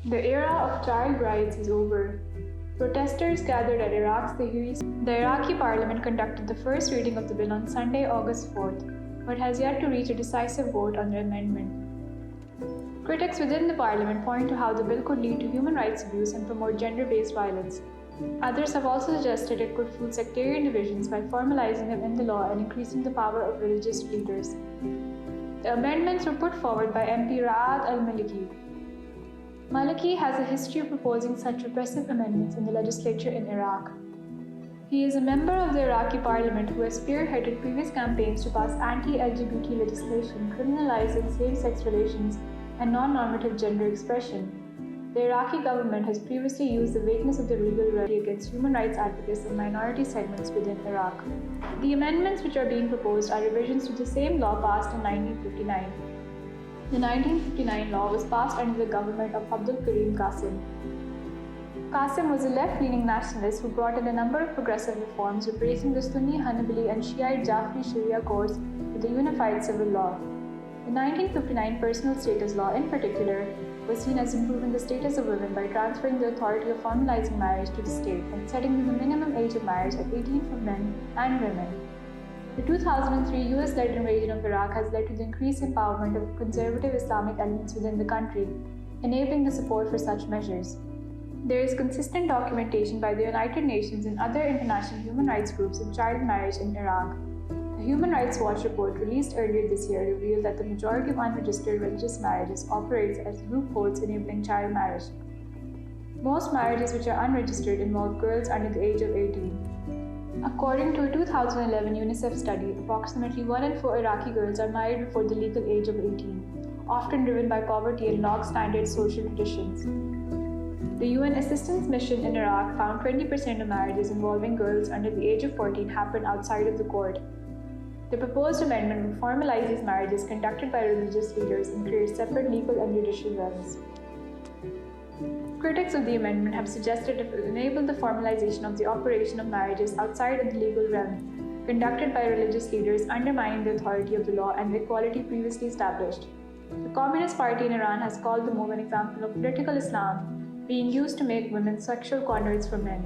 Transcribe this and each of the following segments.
The era of child rights is over. Protesters gathered at Iraq's Tahiri. The Iraqi parliament conducted the first reading of the bill on Sunday, August 4th, but has yet to reach a decisive vote on the amendment. Critics within the parliament point to how the bill could lead to human rights abuse and promote gender-based violence. Others have also suggested it could fuel sectarian divisions by formalizing them in the law and increasing the power of religious leaders. The amendments were put forward by MP Ra'ad al-Maliki. Maliki has a history of proposing such repressive amendments in the legislature in Iraq. He is a member of the Iraqi parliament who has spearheaded previous campaigns to pass anti-LGBT legislation criminalizing same-sex relations and non-normative gender expression. The Iraqi government has previously used the vagueness of the legal remedy against human rights advocates and minority segments within Iraq. The amendments which are being proposed are revisions to the same law passed in 1959. The 1959 law was passed under the government of Abdul Karim Qasim. Qasim was a left-leaning nationalist who brought in a number of progressive reforms replacing the Sunni, Hanbali and Shiite Jafri Sharia courts with a unified civil law. The 1959 personal status law in particular was seen as improving the status of women by transferring the authority of formalizing marriage to the state and setting the minimum age of marriage at 18 for men and women. The 2003 US-led invasion of Iraq has led to the increased empowerment of conservative Islamic elements within the country, enabling the support for such measures. There is consistent documentation by the United Nations and other international human rights groups of child marriage in Iraq. A Human Rights Watch report released earlier this year revealed that the majority of unregistered religious marriages operates as loopholes enabling child marriage. Most marriages which are unregistered involve girls under the age of 18. According to a 2011 UNICEF study, approximately 1 in 4 Iraqi girls are married before the legal age of 18, often driven by poverty and long-standard social traditions. The UN Assistance Mission in Iraq found 20% of marriages involving girls under the age of 14 happen outside of the court. The proposed amendment would formalize these marriages conducted by religious leaders and create separate legal and judicial realms. Critics of the amendment have suggested it will enable the formalization of the operation of marriages outside of the legal realm, conducted by religious leaders undermining the authority of the law and the equality previously established. The Communist Party in Iran has called the move an example of political Islam being used to make women sexual conduits for men.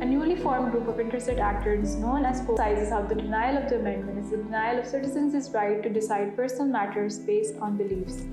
A newly formed group of interested actors known as emphasizes how the denial of the amendment is the denial of citizens' right to decide personal matters based on beliefs.